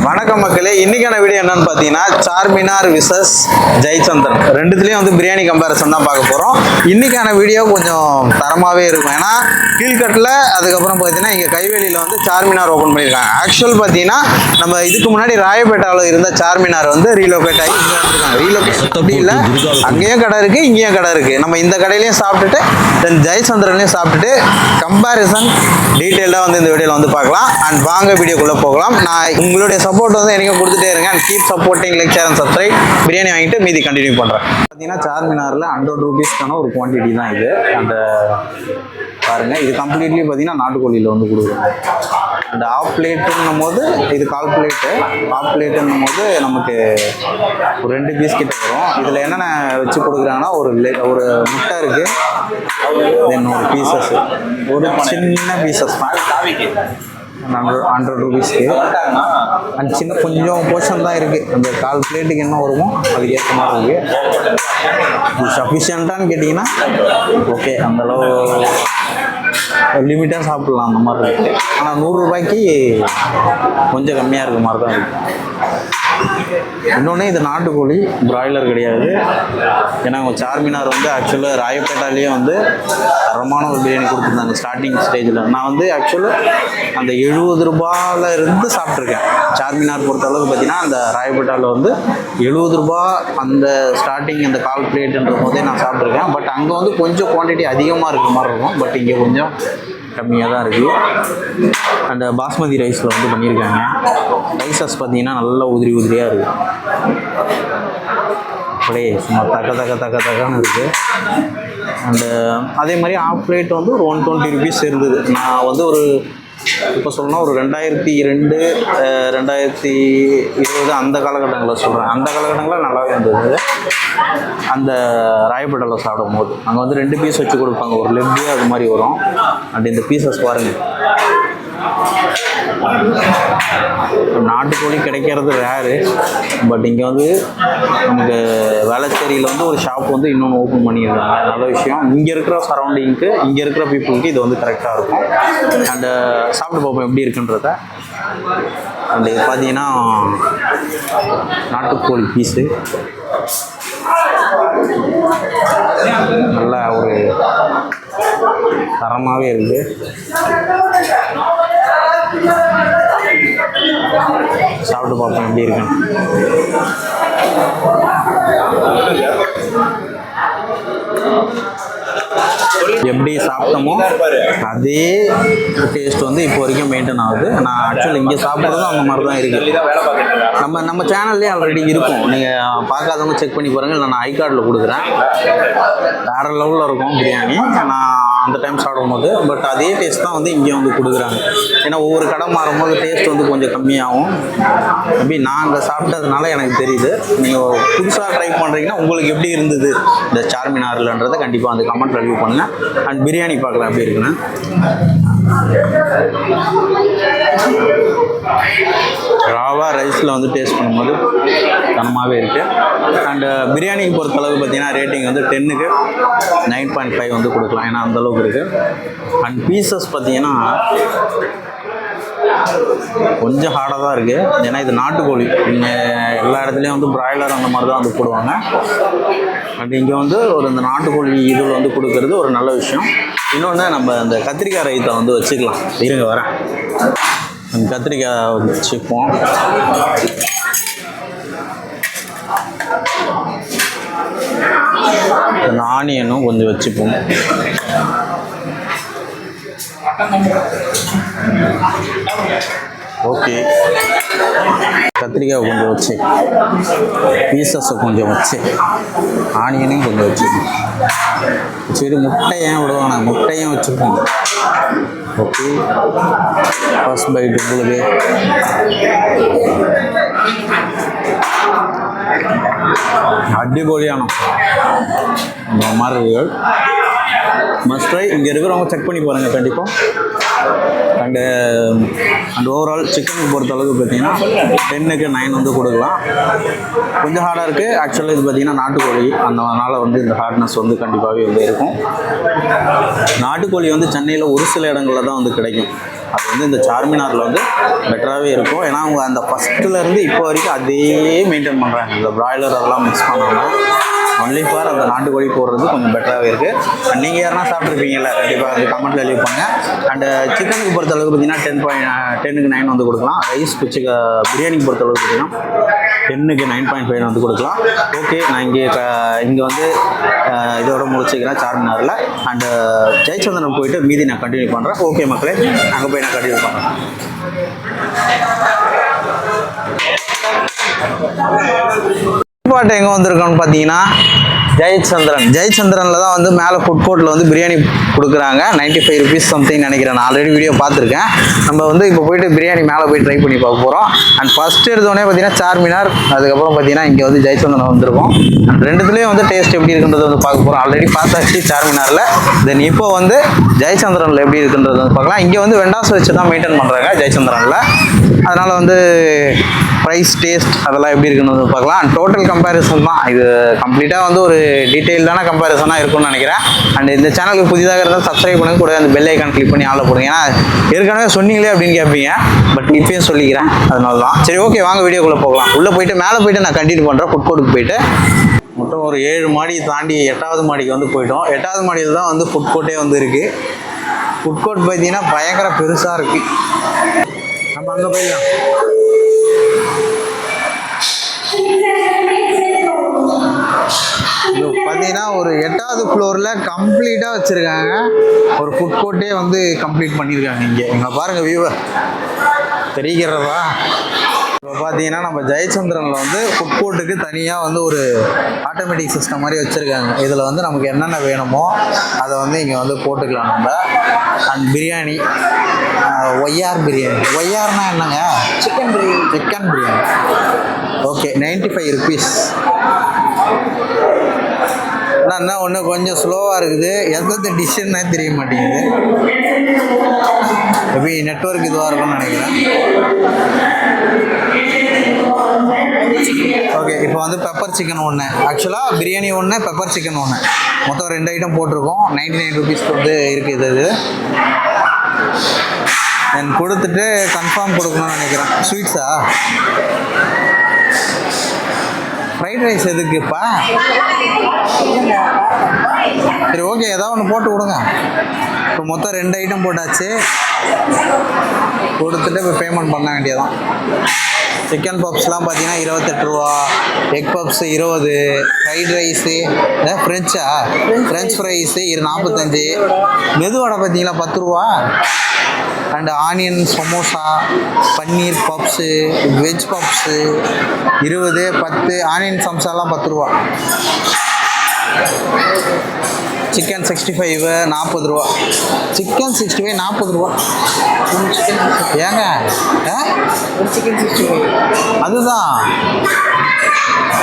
வணக்கம் மக்களே, இன்னைக்கான வீடியோ என்னன்னு பார்த்தீங்கன்னா சார்மினார் விசஸ் ஜெயச்சந்திரன் ரெண்டுத்துலேயும் வந்து பிரியாணி கம்பேரிசன் தான் பார்க்க போகிறோம். இன்னைக்கான வீடியோ கொஞ்சம் தரமாகவே இருக்கும். ஏன்னா கீழ்கட்டில் அதுக்கப்புறம் பார்த்தீங்கன்னா இங்கே கைவேலியில் வந்து சார்மினார் ஓப்பன் பண்ணியிருக்காங்க. ஆக்சுவல் பார்த்தீங்கன்னா நம்ம இதுக்கு முன்னாடி ராயப்பேட்டாவில் இருந்த சார்மினார் வந்து ரீலோகேட் ஆகி இங்கே வந்துருக்காங்க. ரீலோகேட் அப்படி இல்லை, அங்கேயும் கடை இருக்குது, இங்கேயும் கடை இருக்குது. நம்ம இந்த கடையிலையும் சாப்பிட்டுட்டு தென் ஜெயச்சந்திரன்லையும் சாப்பிட்டுட்டு கம்பேரிசன் டீட்டெயிலாக வந்து இந்த வீடியோவில் வந்து பார்க்கலாம். அண்ட் வாங்க வீடியோக்குள்ளே போகலாம். நான் உங்களுடைய சப்போர்ட் வந்து எனக்கு கொடுத்துட்டே இருங்க. And keep supporting, like, share and subscribe. Biryani வாங்கிட்டு மீதி கண்டினியூ பண்ணுறேன். பார்த்தீங்கன்னா சார்மினாரில் 100 ரூபீஸ்க்கான ஒரு குவான்டிட்டி தான் இது. அந்த பாருங்கள், இது கம்ப்ளீட்லி பார்த்தீங்கன்னா நாட்டுக்கோழியில் வந்து கொடுக்குறோம். அண்ட் ஆஃப் பிளேட்டுன்னும் போது இது 1/4 பிளேட்டு. ஆஃப் பிளேட்டுன்னும் போது நமக்கு ஒரு 2 பீஸ் கிட்ட வரும். இதில் என்னென்ன வச்சு கொடுக்குறாங்கன்னா ஒரு முட்டை இருக்குது, தென் ஒரு பீசஸ், ஒரு சின்ன பீசஸ் தான் 100 ரூபீஸ்க்கு. அண்ட் சின்ன கொஞ்சம் போர்ஷன் தான் இருக்குது. அந்த 1/4 பிளேட்டுக்கு என்ன வருமோ அதுக்கு ஏற்ற மாதிரி இருக்குது. இது சஃபிஷியண்ட்டான்னு கேட்டிங்கன்னா ஓகே, அந்தளவு லிமிட்டாக சாப்பிட்லாம் அந்த மாதிரி இருக்குது. ஆனால் 100 ரூபாய்க்கு கொஞ்சம் கம்மியாக இருக்க மாதிரி தான் இருக்குது. இன்னொன்று, இது நாட்டுக்கோழி, பிராய்லர் கிடையாது. ஏன்னா அவங்க சார்மினார் வந்து ஆக்சுவலாக ராயப்பேட்டாலேயே வந்து தரமான ஒரு பிரியாணி கொடுத்துருந்தாங்க ஸ்டார்டிங் ஸ்டேஜில். நான் வந்து ஆக்சுவலாக அந்த 70 ரூபாயில் இருந்து சாப்பிட்ருக்கேன். சார்மினார் பொறுத்தளவுக்கு பார்த்தீங்கன்னா அந்த ராயப்பேட்டாவில் வந்து 70 ரூபா அந்த ஸ்டார்டிங் அந்த 1/4 பிளேட்டுன்ற போதே நான் சாப்பிட்ருக்கேன். பட் அங்கே வந்து கொஞ்சம் குவான்டிட்டி அதிகமாக இருக்கிற மாதிரி இருக்கும். பட் இங்கே கொஞ்சம் கம்மியாக தான் இருக்குது. அந்த பாஸ்மதி ரைஸில் வந்து பண்ணியிருக்காங்க. ரைஸஸ் பார்த்தீங்கன்னா நல்லா உதிரியாக இருக்குது. அப்படியே சும்மா தக்கன்னு இருக்குது. அண்டு அதே மாதிரி ஆஃப் பிளேட் வந்து ஒரு 120 ரூபீஸ் இருந்தது. நான் வந்து ஒரு இப்போ சொல்லணும்னா ஒரு 2002 2020 அந்த காலகட்டங்களில் சொல்கிறேன். அந்த காலகட்டங்களில் நல்லாவே இருந்தது. அந்த ராயப்பேட்டாவில் சாப்பிடும் போது அங்கே வந்து 2 பீஸ் வச்சு கொடுப்பாங்க. ஒரு லெஃப்டே அது மாதிரி வரும். அண்ட் இந்த பீசஸ் பாருங்கள், நாட்டுக்கோழி கிடைக்கிறது ரேரு. பட் இங்கே வந்து நமக்கு வேளச்சேரியில் வந்து ஒரு ஷாப் வந்து இன்னொன்று ஓப்பன் பண்ணியிருக்காங்க. நல்ல விஷயம். இங்கே இருக்கிற சரௌண்டிங்க்கு, இங்கே இருக்கிற பீப்புளுக்கு இது வந்து கரெக்டாக இருக்கும். அண்டு சாப்பிட்டு பார்ப்போம் எப்படி இருக்குன்றத. அண்ட் இது பார்த்தீங்கன்னா நாட்டுக்கோழி பீஸு நல்லா ஒரு தரமாகவே இருக்குது. சாப்பிட்டு பார்ப்போம் எப்படி இருக்குன்னு. எப்படி சாப்பிட்டோமோ அதே டேஸ்ட் வந்து இப்போ வரைக்கும் மெயின்டைன் ஆகுது. நான் ஆக்சுவலி இங்கே சாப்பிட்றதும் அந்த மாதிரி தான் இருக்குது. நம்ம சேனல்லே ஆல்ரெடி இருக்கும். நீங்கள் பார்க்காதவங்க செக் பண்ணி பாருங்கள். நான் ஐ கார்டில் கொடுக்குறேன். வேறு லெவலில் இருக்கும் பிரியாணி. நான் அந்த டைம் சாப்பிடும் போது பட் அதே டேஸ்ட் தான் வந்து இங்கே வந்து கொடுக்குறாங்க. ஏன்னா ஒவ்வொரு கடை மாறும்போது டேஸ்ட் வந்து கொஞ்சம் கம்மியாகும். அப்படி நான் அங்கே சாப்பிட்டதுனால எனக்கு தெரியுது. நீங்கள் புதுசாக ட்ரை பண்ணுறீங்கன்னா உங்களுக்கு எப்படி இருந்தது இந்த சார்மினார்லன்றதை கண்டிப்பாக அந்த கமெண்ட் ரிவ்யூ பண்ணுங்கள். அண்ட் பிரியாணி பார்க்கலாம் எப்படி இருக்குன்னு. ராவா ரைஸில் வந்து டேஸ்ட் பண்ணும்போது தனமாகவே இருக்குது. அண்டு பிரியாணிக்கு பொறுத்தளவு பார்த்தீங்கன்னா ரேட்டிங் வந்து 10க்கு 9.5 வந்து கொடுக்கலாம். ஏன்னா அந்தளவுக்கு இருக்குது. அண்ட் பீசஸ் பார்த்தீங்கன்னா கொஞ்சம் ஹார்டாக தான் இருக்குது. ஏன்னா இது நாட்டுக்கோழி. இங்கே எல்லா இடத்துலையும் வந்து பிராய்லர் அந்த மாதிரி தான் வந்து போடுவாங்க. பட் இங்கே வந்து ஒரு இந்த நாட்டுக்கோழி இதில் வந்து கொடுக்கறது ஒரு நல்ல விஷயம். இன்னொன்று, நம்ம அந்த கத்திரிக்காய் ரைத்தை வந்து வச்சுக்கலாம். இருங்க வரேன். அந்த கத்திரிக்காய் வச்சுப்போம். அந்த ஆனியனும் கொஞ்சம் வச்சுப்போம். ஓகே, கத்திரிக்காய் கொஞ்சம் வச்சு, பீசஸை கொஞ்சம் வச்சு, ஆனியனையும் கொஞ்சம் வச்சுக்கணும். சரி, முட்டை ஏன் விடுவாங்க, முட்டையும் வச்சுப்போம். ஓகே, ஃபர்ஸ்ட் பைட் உங்களுக்கு அடிபொலியான மாதிரி மஸ்ட் ட்ரை. இங்கே இருக்கிறவங்க செக் பண்ணி பாருங்கள் கண்டிப்பாக. அண்ட் ஓவரால் சிக்கனுக்கு பொறுத்த அளவுக்கு பார்த்தீங்கன்னா 10க்கு 9 வந்து கொடுக்கலாம். கொஞ்சம் ஹார்டாக இருக்குது. ஆக்சுவலாக இது பார்த்தீங்கன்னா நாட்டுக்கோழி, அதனால் வந்து இந்த ஹார்ட்னஸ் வந்து கண்டிப்பாகவே வந்து இருக்கும். நாட்டுக்கோழி வந்து சென்னையில் ஒரு சில இடங்களில் தான் வந்து கிடைக்கும். அது வந்து இந்த சார்மினாரில் வந்து பெட்டராகவே இருக்கும். ஏன்னா அவங்க அந்த ஃபஸ்ட்டுலேருந்து இப்போ வரைக்கும் அதே மெயின்டைன் பண்ணுறாங்க. இந்த ப்ராய்லர் அதெல்லாம் மிக்ஸ் பண்ணாமல் ஒன்லி ஃபார் அந்த நாட்டுக்கோழி போடுறது கொஞ்சம் பெட்டராகவே இருக்குது. அண்ட் நீங்கள் யாருன்னா சாப்பிட்ருப்பீங்கல்ல, கண்டிப்பாக அந்த கமெண்ட்டில் லீவ் பண்ணுங்கள். அண்டு சிக்கனுக்கு பொறுத்த அளவுக்கு பார்த்தீங்கன்னா 10க்கு 9 வந்து கொடுக்கலாம். ரைஸ் பிரியாணிக்கு பொறுத்த அளவுக்கு பார்த்தீங்கன்னா 10க்கு 9.5 வந்து கொடுக்கலாம். ஓகே, நான் இங்கே வந்து இதோட முடிச்சுக்கிறேன் சார்மினாரில். அண்டு ஜெயச்சந்திரன் போயிட்டு மீதி நான் கண்டினியூ பண்ணுறேன். ஓகே மக்களே, அங்கே போய் நான் கண்டினியூ பண்ணுறேன். பாட்டு எங்கே வந்திருக்கோன்னு பார்த்தீங்கன்னா ஜெயச்சந்திரனில் தான் வந்து மேலே ஃபுட் கோர்ட்டில் வந்து பிரியாணி கொடுக்குறாங்க. 95 ருபீஸ் சம்திங் நினைக்கிறேன். நான் ஆல்ரெடி வீடியோ பார்த்துருக்கேன். நம்ம வந்து இப்போ போயிட்டு பிரியாணி மேலே போய் ட்ரை பண்ணி பார்க்க போகிறோம். அண்ட் ஃபஸ்ட்டு எடுத்தோடனே பார்த்தீங்கன்னா சார்மினார், அதுக்கப்புறம் பார்த்தீங்கன்னா இங்கே வந்து ஜெயச்சந்திரன் வந்திருக்கோம். அண்ட் ரெண்டுத்துலேயும் வந்து டேஸ்ட் எப்படி இருக்குன்றது வந்து பார்க்க போகிறோம். ஆல்ரெடி பார்த்தாச்சு சார்மினாரில். தென் இப்போ வந்து ஜெயச்சந்திரனில் எப்படி இருக்குன்றது வந்து பார்க்கலாம். இங்கே வந்து வெண்டாஸ் வச்சு தான் மெயின்டைன் பண்ணுறாங்க ஜெயச்சந்திரனில். அதனால் வந்து ப்ரைஸ், டேஸ்ட் அதெல்லாம் எப்படி இருக்குன்னு வந்து பார்க்கலாம். அண்ட் டோட்டல் கம்பேரிசன் தான் இது. கம்ப்ளீட்டாக வந்து ஒரு டீட்டெயில்டான கம்பேரிசனாக இருக்கும்னு நினைக்கிறேன். அண்ட் இந்த சேனலுக்கு புதிதாக இருந்தால் சப்ஸ்கிரைப் பண்ணி கூட அந்த பெல் ஐக்கான் கிளிக் பண்ணி ஆள போடுங்க. ஏன்னா ஏற்கனவே சொன்னீங்களே அப்படின்னு கேட்பீங்க, பட் இப்பயும் சொல்லிக்கிறேன், அதனால தான். சரி, ஓகே, வாங்க வீடியோக்குள்ளே போகலாம். உள்ளே போயிட்டு மேலே போயிட்டு நான் கண்டினியூ பண்ணுறேன். ஃபுட் கோர்ட்டுக்கு போயிட்டு மொத்தம் ஒரு 7 மாடி தாண்டி 8வது மாடிக்கு வந்து போயிட்டோம். 8வது மாடியில் தான் வந்து ஃபுட் கோர்ட்டே வந்து இருக்குது. ஃபுட் கோர்ட் பார்த்தீங்கன்னா பயங்கர பெருசாக இருக்குது. நம்ம அங்கே போயிடலாம். பார்த்தீங்கன்னா ஒரு 8வது ஃப்ளோரில் கம்ப்ளீட்டாக வச்சுருக்காங்க. ஒரு ஃபுட் கோர்ட்டே வந்து கம்ப்ளீட் பண்ணியிருக்காங்க. இங்கே பாருங்கள், வியூவை தெரிகிறதா? இப்போ பார்த்தீங்கன்னா நம்ம ஜெயச்சந்திரனில் வந்து ஃபுட் கோர்ட்டுக்கு தனியாக வந்து ஒரு ஆட்டோமேட்டிக் சிஸ்டம் மாதிரி வச்சுருக்காங்க. இதில் வந்து நமக்கு என்னென்ன வேணுமோ அதை வந்து இங்கே வந்து போட்டுக்கலாம் நம்ம. And biryani, YR biryani. ஒய்ஆர்னா என்னங்க? சிக்கன் பிரியாணி. Okay, 95 rupees. என்ன ஒன்று கொஞ்சம் ஸ்லோவாக இருக்குது. எந்த டிஷ்ஷுன்னே தெரிய மாட்டேங்குது. எப்படி நெட்வொர்க் இதுவாக இருக்கும்னு நினைக்கிறேன். ஓகே, இப்போ வந்து பெப்பர் சிக்கன் ஒன்று, ஆக்சுவலாக பிரியாணி ஒன்று, பெப்பர் சிக்கன் ஒன்று, மொத்தம் 2 ஐட்டம் போட்டிருக்கோம். 99 ருபீஸ்க்கு வந்து இருக்குது. இது தென் கொடுத்துட்டு கன்ஃபார்ம் கொடுக்கணும்னு நினைக்கிறேன். ஸ்வீட்ஸா? ஃப்ரைட் ரைஸ் எதுக்குப்பா? சரி, ஓகே, ஏதாவது ஒன்று போட்டு கொடுங்க. இப்போ மொத்தம் 2 ஐட்டம் போட்டாச்சு. கொடுத்துட்டு இப்போ பேமெண்ட் பண்ண வேண்டியதான். சிக்கன் பப்ஸ்லாம் பார்த்தீங்கன்னா 28 ரூபா, egg puffs 20, fried rice french fries 45, மெதுவடை பார்த்தீங்களா 10 ரூபா. And onion samosa, paneer puffs, veg puffs 20, 10, onion சம்சாலாம் 10 ரூபா. சிக்கன் 65 40 ரூபா. சிக்கன் 65 40 ரூபா. ஏங்க சிக்கன் 65 அதுதான்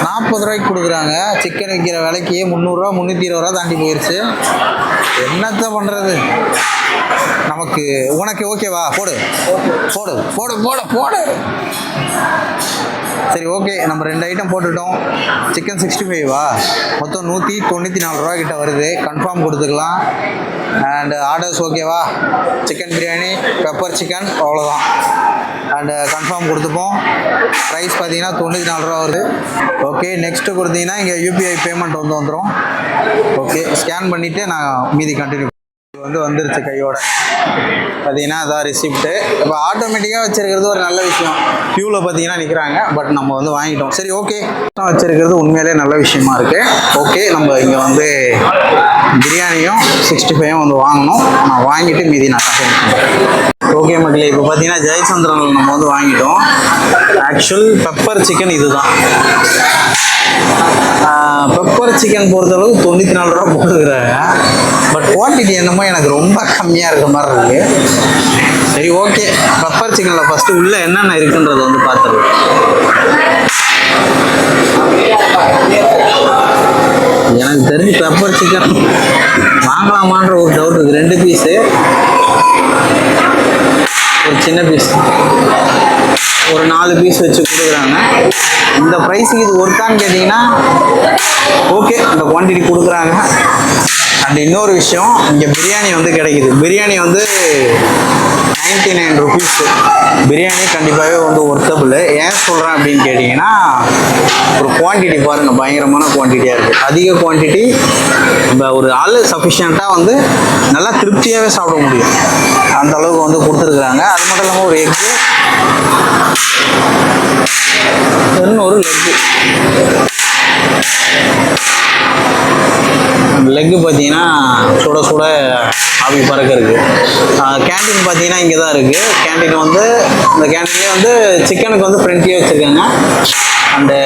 40 ரூபாய்க்கு கொடுக்குறாங்க. சிக்கன் விற்கிற விலைக்கு 300 ரூபா 320 ரூபா தாண்டி போயிடுச்சு. என்னத்த பண்ணுறது? நமக்கு உனக்கு ஓகேவா? போடு போடு போடு போடு போடு. சரி, ஓகே, நம்ம 2 ஐட்டம் போட்டுட்டோம். சிக்கன் 65வா? மொத்தம் 194 ரூபா கிட்ட வருது. கன்ஃபார்ம் கொடுத்துக்கலாம். அண்டு ஆர்டர்ஸ் ஓகேவா? சிக்கன் பிரியாணி, பெப்பர் சிக்கன், அவ்வளோதான். அண்டு கன்ஃபார்ம் கொடுத்துப்போம். ப்ரைஸ் பார்த்தீங்கன்னா 94 ரூபா வருது. ஓகே, நெக்ஸ்ட்டு கொடுத்தீங்கன்னா இங்கே யூபிஐ பேமெண்ட் வந்துடும். ஓகே, ஸ்கேன் பண்ணிவிட்டு நான் மீதி கண்டினியூ வந்துருச்சு கையோட. பார்த்தீங்கன்னா அதான் ரிசிப்ட்டு. இப்போ ஆட்டோமேட்டிக்காக வச்சுருக்கிறது ஒரு நல்ல விஷயம். க்யூவில் பார்த்தீங்கன்னா நிற்கிறாங்க, பட் நம்ம வந்து வாங்கிட்டோம். சரி, ஓகே, வச்சுருக்கிறது உண்மையிலே நல்ல விஷயமா இருக்குது. ஓகே, நம்ம இங்கே வந்து பிரியாணியும் 65 வந்து வாங்கணும். நான் வாங்கிட்டு மீதி நான் கண்டினியூ பண்ணுறேன். ஓகே மக்களே, இப்போ பார்த்தீங்கன்னா ஜெயச்சந்திரனில் நம்ம வந்து வாங்கிட்டோம். ஆக்சுவல் பெப்பர் சிக்கன் இதுதான். பெப்பர் சிக்கன் பொறுத்தளவுக்கு 94 ரூபா போட்டுக்கிறாங்க. பட் குவான்டிட்டி என்னமோ எனக்கு ரொம்ப கம்மியாக இருக்க மாதிரி இருக்குது. சரி, ஓகே, பெப்பர் சிக்கனில் ஃபஸ்ட்டு உள்ளே என்னென்ன இருக்குன்றதை வந்து பார்த்துருவோம். எனக்கு தெரிஞ்சு பெப்பர் சிக்கன் வாங்கலாமான்ற ஒரு டவுட் இருக்குது. 2 பீஸு, ஒரு சின்ன பீஸ், ஒரு 4 பீஸ் வச்சு கொடுக்குறாங்க. இந்த ப்ரைஸுக்கு இது ஒர்த்தான்னு கேட்டிங்கன்னா ஓகே, இந்த குவான்டிட்டி கொடுக்குறாங்க. அண்ட் இன்னொரு விஷயம், இங்கே பிரியாணி வந்து கிடைக்குது. பிரியாணி வந்து 99 ருபீஸ். பிரியாணி கண்டிப்பாகவே வந்து ஒர்த்தபிள். ஏன் சொல்கிறேன் அப்படின்னு கேட்டிங்கன்னா, ஒரு குவான்டிட்டி பாருங்கள், பயங்கரமான குவான்டிட்டியாக இருக்குது. அதிக குவான்டிட்டி, நம்ம ஒரு ஆள் சஃபிஷியண்ட்டாக வந்து நல்லா திருப்தியாகவே சாப்பிட முடியும். அந்த அளவுக்கு வந்து கொடுத்துருக்குறாங்க. அது மட்டும் இல்லாமல் ஒரு எக்கு, இன்னொரு லெக்கு பார்த்தீங்கன்னா சுட சுட ஆவி பறக்க இருக்குது. கேன்டீன் பார்த்தீங்கன்னா இங்கே தான் இருக்குது. கேன்டீன் வந்து இந்த கேன்டீன்லேயே வந்து சிக்கனுக்கு வந்து ஃப்ரெண்ட்லியே வச்சுருக்காங்க. அண்டு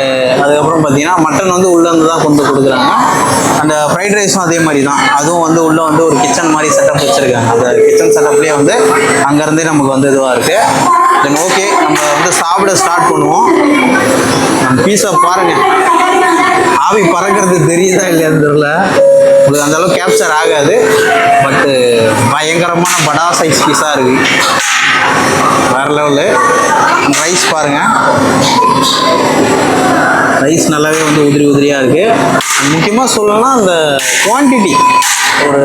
அதுக்கப்புறம் பார்த்தீங்கன்னா மட்டன் வந்து உள்ளேருந்து தான் கொண்டு கொடுக்குறாங்க. அந்த ஃப்ரைட் ரைஸும் அதே மாதிரி தான். அதுவும் வந்து உள்ளே வந்து ஒரு கிச்சன் மாதிரி செட்டப் வச்சுருக்காங்க. அந்த கிச்சன் செட்டப்லேயே வந்து அங்கேருந்தே நமக்கு வந்து இதுவாக இருக்குது. தென் ஓகே, நம்ம வந்து சாப்பிட ஸ்டார்ட் பண்ணுவோம். நம்ம பீஸை பாருங்கள், ஆவி பறக்கிறது தெரியுதா இல்லையான்னு தெரியல, உங்களுக்கு அந்த அளவுக்கு கேப்சர் ஆகாது. பட்டு பயங்கரமான படா சைஸ் பீஸாக இருக்குது, வேறு லெவலு. அந்த ரைஸ் பாருங்கள், ரைஸ் நல்லாவே வந்து உதிரி உதிரியாக இருக்குது. முக்கியமாக சொல்லணும்னா அந்த குவான்டிட்டி ஒரு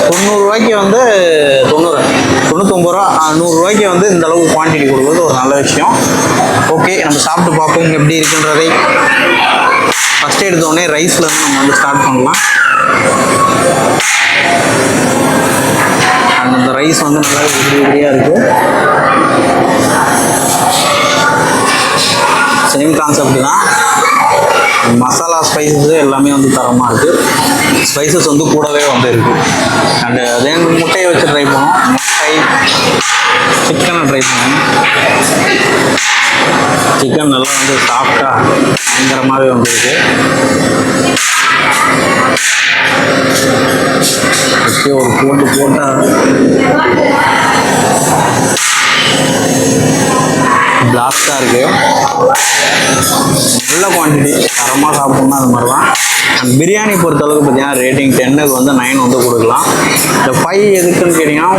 90 ரூபாய்க்கு வந்து 99 ரூபா 100 ரூபாய்க்கு வந்து இந்த அளவுக்கு குவான்டிட்டி கொடுக்குறது ஒரு நல்ல விஷயம். ஓகே, நம்ம சாப்பிட்டு பார்ப்போம் எப்படி இருக்குன்றதை. ஃபஸ்ட்டு எடுத்தோடனே ரைஸ்லேருந்து நம்ம வந்து ஸ்டார்ட் பண்ணலாம். அந்த ரைஸ் வந்து நல்லா உதிரி உதிரியாக இருக்குது. சேம் கான்செப்ட் தான். மசாலா ஸ்பைசஸ் எல்லாமே வந்து தரமாக இருக்குது. ஸ்பைசஸ் வந்து கூடவே வந்து இருக்குது. அண்டு அதே முட்டையை வச்சு ட்ரை பண்ணோம். முட்டை சிக்கனை ட்ரை பண்ணோம். சிக்கன் நல்லா வந்து சாஃப்டாக பயங்கரமாகவே வந்துருக்கு. ஓகே, ஒரு போட்டால் பிளாஸ்டாக இருக்குது. நல்ல குவான்டிட்டி, தரமாக சாப்பிட்டோம்னா அது மாதிரி தான். பிரியாணி பொறுத்தளவுக்கு பார்த்தீங்கன்னா ரேட்டிங் 10க்கு வந்து 9 வந்து கொடுக்கலாம். இந்த 5 எதுக்குன்னு கேட்டிங்கன்னா,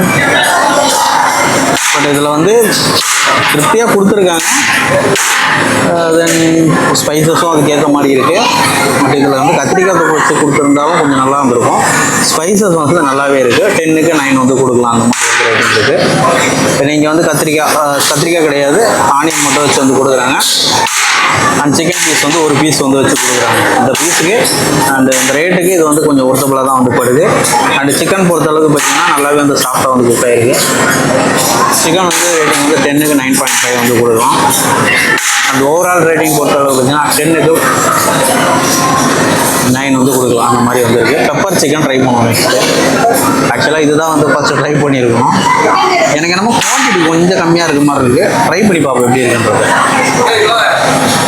பட் இதில் வந்து திருப்தியாக கொடுத்துருக்காங்க. தென் ஸ்பைசஸும் அதுக்கேற்ற மாதிரி இருக்குது. பட் இதில் வந்து கத்திரிக்காய் தொக்கு வச்சு கொடுத்துருந்தாலும் கொஞ்சம் நல்லா இருந்திருக்கும். ஸ்பைசஸ் வந்து நல்லாவே இருக்குது. 10க்கு 9 வந்து கொடுக்கலாம். அந்த மாதிரி வந்து ரேட்டிங் இருக்குது. நீங்கள் வந்து கத்திரிக்காய் கிடையாது, ஆனியன் மட்டும் வச்சு வந்து கொடுக்குறாங்க. அண்ட் சிக்கன் பீஸ் வந்து ஒரு பீஸ் வந்து வச்சு கொடுக்குறாங்க. இந்த பீஸுக்கு அண்ட் இந்த ரேட்டுக்கு இது வந்து கொஞ்சம் ஒர்த்தபுளாக தான் வந்து படுது. அண்ட் சிக்கன் பொறுத்தளவுக்கு பார்த்தீங்கன்னா நல்லாவே வந்து சாஃப்டாக வந்து குக் ஆகிருக்கு. சிக்கன் வந்து ரேட்டிங் வந்து 10க்கு 9.5 வந்து கொடுக்கலாம். அண்ட் ஓவரால் ரேட்டிங் பொறுத்தளவுக்கு பார்த்தீங்கன்னா 10க்கு 9 வந்து கொடுக்கலாம். அந்த மாதிரி வந்து இருக்குது. பெப்பர் சிக்கன் ட்ரை பண்ணுவோம் நெக்ஸ்ட்டு. ஆக்சுவலாக இதுதான் வந்து ஃபஸ்ட்டு ட்ரை பண்ணியிருக்கோம். எனக்கு என்னமோ குவான்டிட்டி கொஞ்சம் கம்மியாக இருக்க மாதிரி இருக்குது. ட்ரை பண்ணி பார்ப்போம் எப்படி இருக்குன்றது.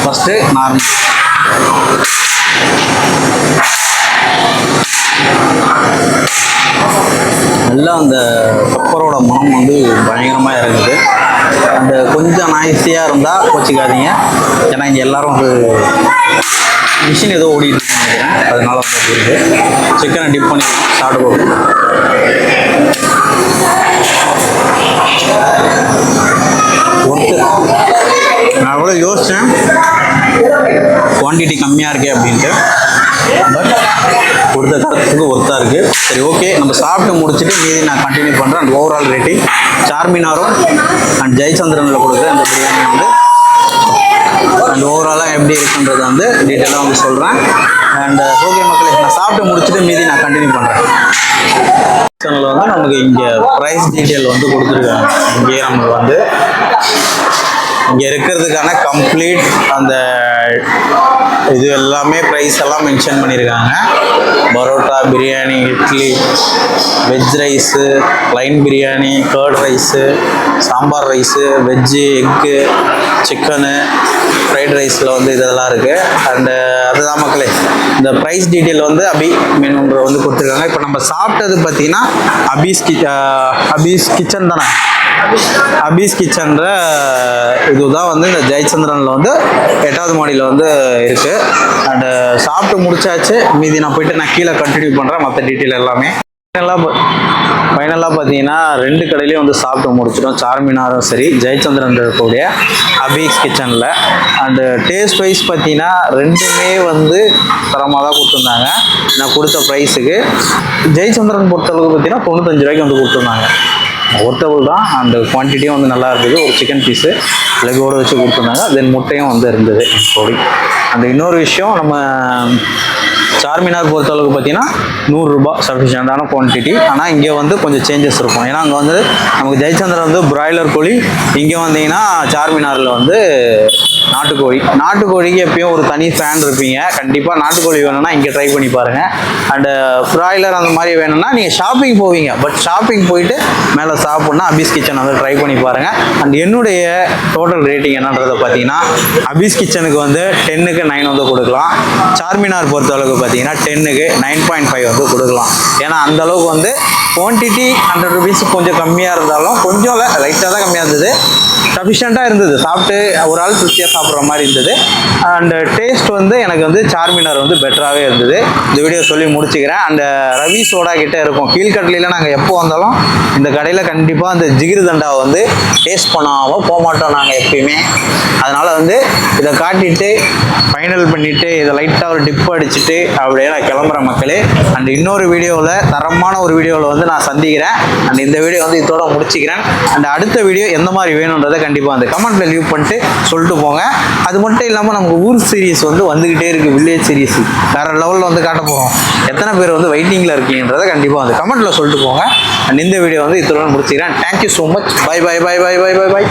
ஃபஸ்ட்டு நார்மல் நல்லா அந்த பெப்பரோட மனம் வந்து பயங்கரமாக இருக்குது. அந்த கொஞ்சம் நாய்ஸியாக இருந்தால் கோச்சிக்காதீங்க. ஏன்னா இங்கே எல்லோரும் வந்து மிஷின் ஏதோ ஓடிட்டு இருக்குன்னு நினைக்கிறேன். அதனால வந்து அப்படி இருக்குது. சிக்கனை டிப் பண்ணி சாப்பிட்டு போகும். நான் எவ்வளோ யோசித்தேன் குவான்டிட்டி கம்மியாக இருக்கே அப்படின்ட்டு. பட் கொடுத்த காலத்துக்கு ஒர்த்தாக இருக்குது. சரி, ஓகே, நம்ம சாப்பிட்டு முடிச்சுட்டு மீதி நான் கண்டினியூ பண்ணுறேன். அண்ட் ஓவரால் ரேட்டிங் சார்மினாரும் அண்ட் ஜெயச்சந்திரனில் கொடுக்குற அந்த பிரியாணி வந்து அண்ட் ஓவராலாக எப்படி இருக்குன்றது வந்து டீட்டெயிலாக வந்து சொல்கிறேன். அண்ட் ஓகே மக்களே, நான் சாப்பிட்டு முடிச்சுட்டு மீதி நான் கண்டினியூ பண்ணுறேன். சேனலில் வந்து நமக்கு இங்கே ப்ரைஸ் டீட்டெயில் வந்து கொடுத்துருக்காங்க. இங்கேயே நமக்கு வந்து இங்கே இருக்கிறதுக்கான கம்ப்ளீட் அந்த இது எல்லாமே ப்ரைஸ் எல்லாம் மென்ஷன் பண்ணியிருக்காங்க. Parotta, biryani, idli, veg rice, plain biryani, curd rice, sambar rice, veg, egg, chicken, fried fried ரைஸில் வந்து இதெல்லாம் இருக்குது. அண்டு அதுதான் மக்களே, இந்த ப்ரைஸ் டீட்டெயில் வந்து அபி மெனுன்ற வந்து கொடுத்துருக்காங்க. இப்போ நம்ம சாப்பிட்டது பார்த்தீங்கன்னா அபீஸ் கிச்சன் தானே, அபீஸ் கிச்சன்ற இதுதான் வந்து இந்த ஜெயச்சந்திரனில் வந்து 8வது மாடியில் வந்து இருக்குது. அண்டு சாப்பிட்டு முடிச்சாச்சு. மீதி நான் போயிட்டு நான் கீழே கண்டினியூ பண்ணுறேன் மற்ற டீட்டெயில் எல்லாமே. ஃபைனலாக பார்த்தீங்கன்னா 2 கடையிலையும் வந்து சாப்பிட்டு முடிச்சிட்டோம். சார்மினாரும் சரி, ஜெயச்சந்திரன் இருக்கக்கூடிய அபீஸ் கிச்சனில். அண்டு டேஸ்ட் வைஸ் பார்த்தீங்கன்னா 2மே வந்து தரமாக தான் கொடுத்துருந்தாங்க. நான் கொடுத்த ப்ரைஸுக்கு ஜெயச்சந்திரன் பொறுத்தளவுக்கு பார்த்தீங்கன்னா 95 ரூபாய்க்கு வந்து கொடுத்துருந்தாங்க. ஒர்த்தபிள் தான். அந்த குவான்டிட்டியும் வந்து நல்லா இருந்தது. ஒரு சிக்கன் பீஸு லெக்கோடு வச்சு கொடுத்துருந்தாங்க. தென் முட்டையும் வந்து இருந்தது கோழி. அந்த இன்னொரு விஷயம், நம்ம சார்மினார் பொறுத்தளவுக்கு பார்த்தீங்கன்னா 100 ரூபா சஃபிஷியண்டான குவான்டிட்டி. ஆனால் இங்கே வந்து கொஞ்சம் சேஞ்சஸ் இருக்கும். ஏன்னா அங்கே வந்து நமக்கு ஜெயச்சந்திரன் வந்து பிராய்லர் கோழி, இங்கே வந்தீங்கன்னா சார்மினாரில் வந்து நாட்டுக்கோழி. நாட்டுக்கோழிக்கு எப்பயும் ஒரு தனி ஃபேன் இருப்பீங்க. கண்டிப்பாக நாட்டுக்கோழி வேணும்னா இங்கே ட்ரை பண்ணி பாருங்கள். அண்டு பிராய்லர் அந்த மாதிரி வேணும்னா நீங்கள் ஷாப்பிங் போவீங்க. பட் ஷாப்பிங் போயிட்டு மேலே சாப்பிட்னா அபீஸ் கிச்சன் வந்து ட்ரை பண்ணி பாருங்கள். அண்ட் என்னுடைய டோட்டல் ரேட்டிங் என்னன்றதை பார்த்தீங்கன்னா அபீஸ் கிச்சனுக்கு வந்து 10க்கு 9 வந்து கொடுக்கலாம். சார்மினார் பொறுத்தளவுக்கு பார்த்தீங்கன்னா 10க்கு 9.5 வந்து கொடுக்கலாம். ஏன்னா அந்த அளவுக்கு வந்து குவான்டிட்டி 100 ருபீஸ் கொஞ்சம் கம்மியாக இருந்தாலும் கொஞ்சம் லைட்டாக தான் கம்மியாக இருந்தது. சஃபிஷியண்ட்டாக இருந்தது. சாப்பிட்டு ஒரு ஆள் திருப்தியாக சாப்பிட்ற மாதிரி இருந்தது. அண்ட் டேஸ்ட் வந்து எனக்கு வந்து சார்மினார் வந்து பெட்டராகவே இருந்தது. இந்த வீடியோ சொல்லி முடிச்சுக்கிறேன். அண்ட் ரவி சோடா கிட்டே இருக்கும் கீழ்கட்டளையில். நாங்கள் எப்போ வந்தாலும் இந்த கடையில் கண்டிப்பாக அந்த ஜிகிரு தண்டாவை வந்து டேஸ்ட் பண்ணாமல் போக மாட்டோம் நாங்கள் எப்பயுமே. அதனால் வந்து இதை காட்டிட்டு ஃபைனல் பண்ணிவிட்டு இதை லைட்டாக ஒரு டிப் அடிச்சுட்டு அப்படியே நான் கிளம்புறேன் மக்களே. அண்ட் இன்னொரு வீடியோவில் தரமான ஒரு வீடியோவில் வந்து நான் சந்திக்கிறேன். அண்ட் இந்த வீடியோ வந்து இதோட முடிச்சுக்கிறேன். அண்ட் அடுத்த வீடியோ எந்த மாதிரி வேணுன்றதை கண்டிப்பாக அந்த கமெண்ட்டில் லீவ் பண்ணிட்டு சொல்லிட்டு போங்க. அது மட்டும் இல்லாமல் நமக்கு ஊர் சீரீஸ் வந்து வந்துக்கிட்டே இருக்குது. வில்லேஜ் சீரீஸ் வேறு லெவலில் வந்து காட்ட போகிறோம். எத்தனை பேர் வந்து வெயிட்டிங்கில் இருக்கீங்கன்றதை கண்டிப்பாக வந்து கமெண்ட்டில் சொல்லிட்டு போங்க. அண்ட் இந்த வீடியோ வந்து இதோட முடிச்சுக்கிறேன். Thank you so much. Bye bye bye bye bye bye by.